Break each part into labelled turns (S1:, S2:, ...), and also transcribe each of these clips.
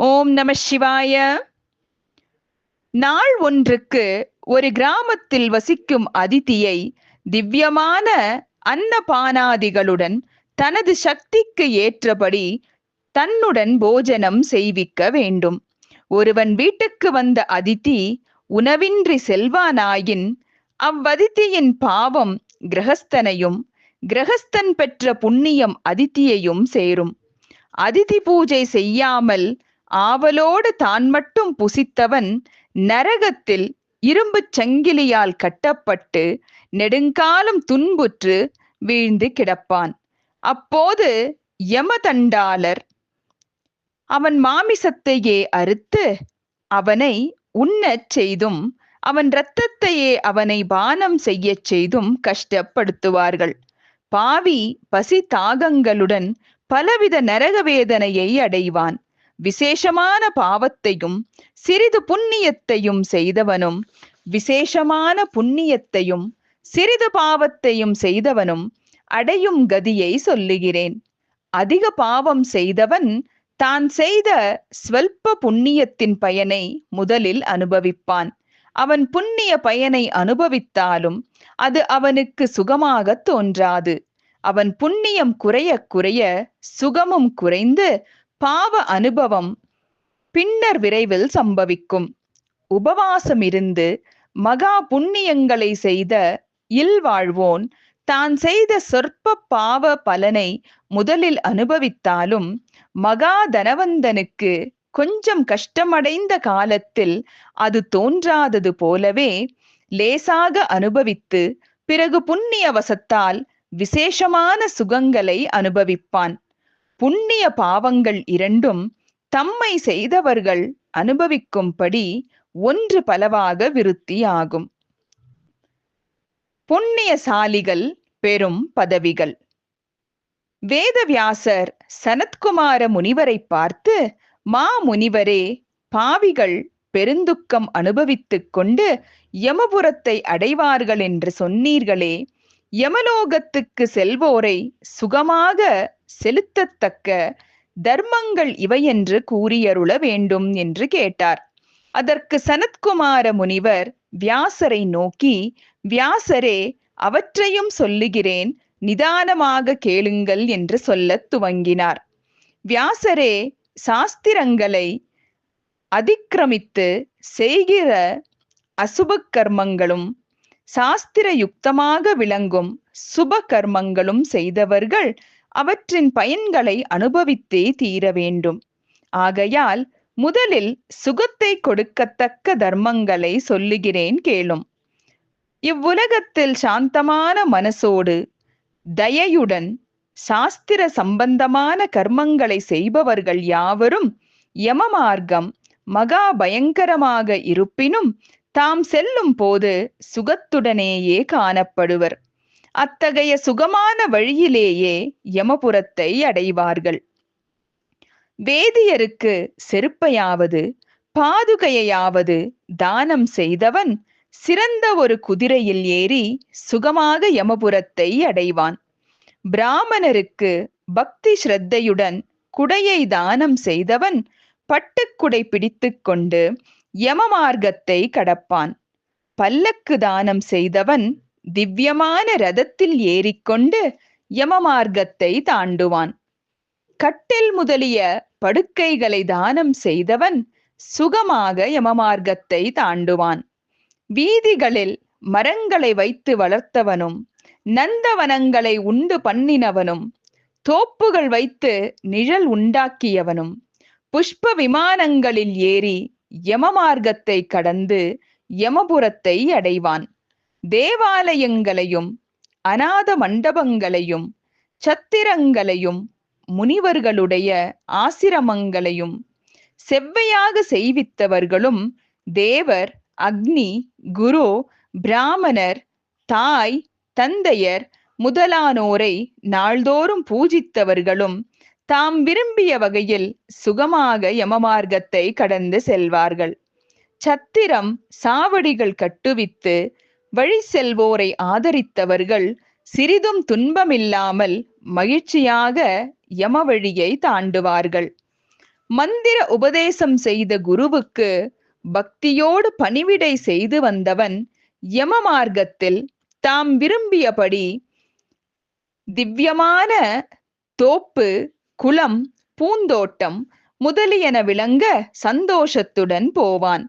S1: ஓம் நம சிவாய. நாள் ஒன்றுக்கு ஒரு கிராமத்தில் வசிக்கும் அதிதியை திவ்யமான அன்னபானாதிகளுடன் தனது சக்திக்கு ஏற்றபடி தன்னுடன் போஜனம் செய்விக்க வேண்டும். ஒருவன் வீட்டுக்கு வந்த அதிதி உணவின்றி செல்வானாயின் அவ்வதிதியின் பாவம் கிரகஸ்தனையும் கிரகஸ்தன் பெற்ற புண்ணியம் அதிதியையும் சேரும். அதிதி பூஜை செய்யாமல் ஆவலோடு தான் மட்டும் புசித்தவன் நரகத்தில் இரும்புச் சங்கிலியால் கட்டப்பட்டு நெடுங்காலம் துன்புற்று வீழ்ந்து கிடப்பான். அப்போது யமதண்டாளர் அவன் மாமிசத்தையே அறுத்து அவனை உண்ணச் செய்தும் அவன் இரத்தத்தையே அவனை பானம் செய்யச் செய்தும் கஷ்டப்படுத்துவார்கள். பாவி பசி தாகங்களுடன் பலவித நரக வேதனையை அடைவான். விசேஷமான பாவத்தையும் சிறிது புண்ணியத்தையும் செய்தவனும் விசேஷமான புண்ணியத்தையும் சிறிது பாவத்தையும் செய்தவனும் அடையும் கதியை சொல்லுகிறேன். அதிக பாவம் செய்தவன் தான் செய்த ஸ்வல்ப புண்ணியத்தின் பயனை முதலில் அனுபவிப்பான். அவன் புண்ணிய பயனை அனுபவித்தாலும் அது அவனுக்கு சுகமாக தோன்றாது. அவன் புண்ணியம் குறைய குறைய சுகமும் குறைந்து பாவ அனுபவம் பின்னர் விரைவில் சம்பவிக்கும். உபவாசம் இருந்து மகா புண்ணியங்களை செய்த இல்வாழ்வோன் தான் செய்த சொற்ப பாவ பலனை முதலில் அனுபவித்தாலும் மகா தனவந்தனுக்கு கொஞ்சம் கஷ்டமடைந்த காலத்தில் அது தோன்றாதது போலவே லேசாக அனுபவித்து பிறகு புண்ணிய வசத்தால் விசேஷமான சுகங்களை அனுபவிப்பான். புண்ணிய பாவங்கள் இரண்டும் தம்மை செய்தவர்கள் அனுபவிக்கும்படி ஒன்று பலவாக விருத்தியாகும். புண்ணியசாலிகள் பெரும் பதவிகள். வேதவியாசர் சனத்குமார முனிவரை பார்த்து, மா முனிவரே, பாவிகள் பெருந்துக்கம் அனுபவித்துக் கொண்டு யமபுரத்தை அடைவார்கள் என்று சொன்னீர்களே, யமலோகத்துக்கு செல்வோரை சுகமாக செலுத்தத்தக்க தர்மங்கள் இவையென்று கூறியருள வேண்டும் என்று கேட்டார். அதற்கு சனத்குமார முனிவர் வியாசரை நோக்கி, வியாசரே, அவற்றையும் சொல்லுகிறேன், நிதானமாக கேளுங்கள் என்று சொல்லத் துவங்கினார். வியாசரே, சாஸ்திரங்களை அதிக்கிரமித்து செய்கிற அசுப கர்மங்களும் சாஸ்திர யுக்தமாக விளங்கும் சுப கர்மங்களும் செய்தவர்கள் அவற்றின் பயன்களை அனுபவித்தே தீர வேண்டும். ஆகையால் முதலில் சுகத்தை கொடுக்கத்தக்க தர்மங்களை சொல்லுகிறேன் கேளும். இவ்வுலகத்தில் சாந்தமான மனசோடு தயையுடன் சாஸ்திர சம்பந்தமான கர்மங்களை செய்பவர்கள் யாவரும் யமமார்க்கம் மகா பயங்கரமாக இருப்பினும் தாம் செல்லும் போது சுகத்துடனேயே காணப்படுவர். அத்தகைய சுகமான வழியிலேயே யமபுரத்தை அடைவார்கள். வேதியருக்கு செருப்பையாவது பாதுகையாவது தானம் செய்தவன் சிறந்த ஒரு குதிரையில் ஏறி சுகமாக யமபுரத்தை அடைவான். பிராமணருக்கு பக்தி ஸ்ரத்தையுடன் குடையை தானம் செய்தவன் பட்டுக்குடை பிடித்து கொண்டு யமமார்க்கத்தை கடப்பான். பல்லக்கு தானம் செய்தவன் திவ்யமான ரதத்தில் ஏறிக்கொண்டு யமமார்க்கத்தை தாண்டுவான். கட்டில் முதலிய படுக்கைகளை தானம் செய்தவன் சுகமாக யமமார்க்கத்தை தாண்டுவான். வீதிகளில் மரங்களை வைத்து வளர்த்தவனும் நந்தவனங்களை உண்டு பண்ணினவனும் தோப்புகள் வைத்து நிழல் உண்டாக்கியவனும் புஷ்ப விமானங்களில் ஏறி யமமார்க்கத்தை கடந்து யமபுரத்தை அடைவான். தேவாலயங்களையும் அநாத மண்டபங்களையும் சத்திரங்களையும் முனிவர்களுடைய ஆசிரமங்களையும் செவ்வையாக செய்வித்தவர்களும் தேவர், அக்னி, குரு, பிராமணர், தாய், தந்தையர் முதலானோரை நாள்தோறும் பூஜித்தவர்களும் தாம் விரும்பிய வகையில் சுகமாக யமமார்க்கத்தை கடந்து செல்வார்கள். சத்திரம் சாவடிகள் கட்டுவித்து வழி செல்வோரை ஆதரித்தவர்கள் சிறிதும் துன்பமில்லாமல் மகிழ்ச்சியாக யமவழியை தாண்டுவார்கள். மந்திர உபதேசம் செய்த குருவுக்கு பக்தியோடு பணிவிடை செய்து வந்தவன் யம மார்க்கத்தில் தாம் விரும்பியபடி திவ்யமான தோப்பு, குளம், பூந்தோட்டம் முதலியன விளங்க சந்தோஷத்துடன் போவான்.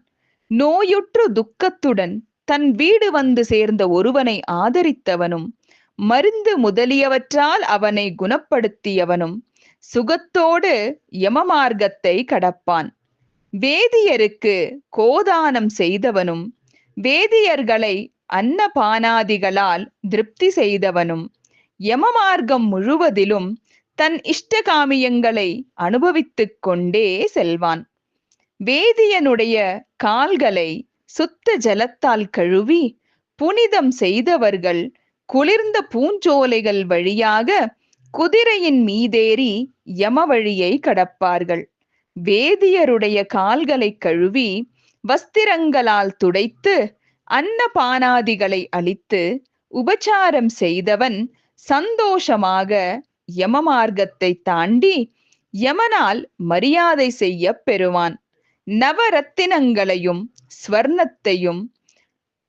S1: நோயுற்று துக்கத்துடன் தன் வீடு வந்து சேர்ந்த ஒருவனை ஆதரித்தவனும் மருந்து முதலியவற்றால் அவனை குணப்படுத்தியவனும் சுகத்தோடு யமமார்க்கத்தை கடப்பான். வேதியருக்கு கோதானம் செய்தவனும் வேதியர்களை அன்னபானாதிகளால் திருப்தி செய்தவனும் யமமார்க்கம் முழுவதிலும் தன் இஷ்டகாமியங்களை அனுபவித்துக் கொண்டே செல்வான். வேதியனுடைய கால்களை சுத்த ஜலத்தால் கழுவி புனிதம் செய்தவர்கள் குளிர்ந்த பூஞ்சோலைகள் வழியாக குதிரையின் மீதேறி யம வழியை கடப்பார்கள். வேதியருடைய கால்களை கழுவி வஸ்திரங்களால் துடைத்து அன்னபானாதிகளை அளித்து உபச்சாரம் செய்தவன் சந்தோஷமாக யம மார்க்கத்தை தாண்டி யமனால் மரியாதை செய்ய பெறுவான். நவரத்தினங்களையும் ஸ்வர்ணத்தையும்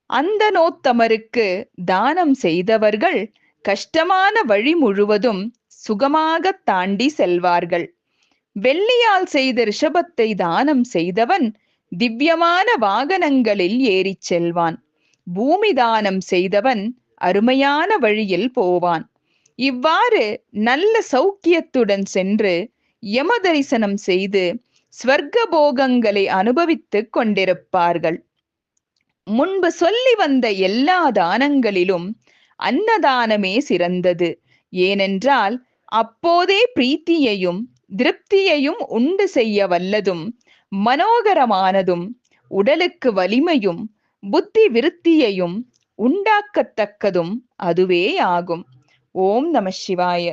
S1: அந்தனோத்தமருக்கு தானம் செய்தவர்கள் கஷ்டமான வழி முழுவதும் சுகமாக தாண்டி செல்வார்கள். வெள்ளியால் செய்த ரிஷபத்தை தானம் செய்தவன் திவ்யமான வாகனங்களில் ஏறிச் செல்வான். பூமி தானம் செய்தவன் அருமையான வழியில் போவான். இவ்வாறு நல்ல சௌக்கியத்துடன் சென்று யம தரிசனம் செய்து ஸ்வர்க்க போகங்களை அனுபவித்துக் கொண்டிருப்பார்கள். முன்பு சொல்லி வந்த எல்லா தானங்களிலும் அன்னதானமே சிறந்தது. ஏனென்றால் அப்போதே பிரீத்தியையும் திருப்தியையும் உண்டு செய்ய வல்லதும் மனோகரமானதும் உடலுக்கு வலிமையும் புத்தி விருத்தியையும் உண்டாக்கத்தக்கதும் அதுவே ஆகும். ஓம் நம சிவாய.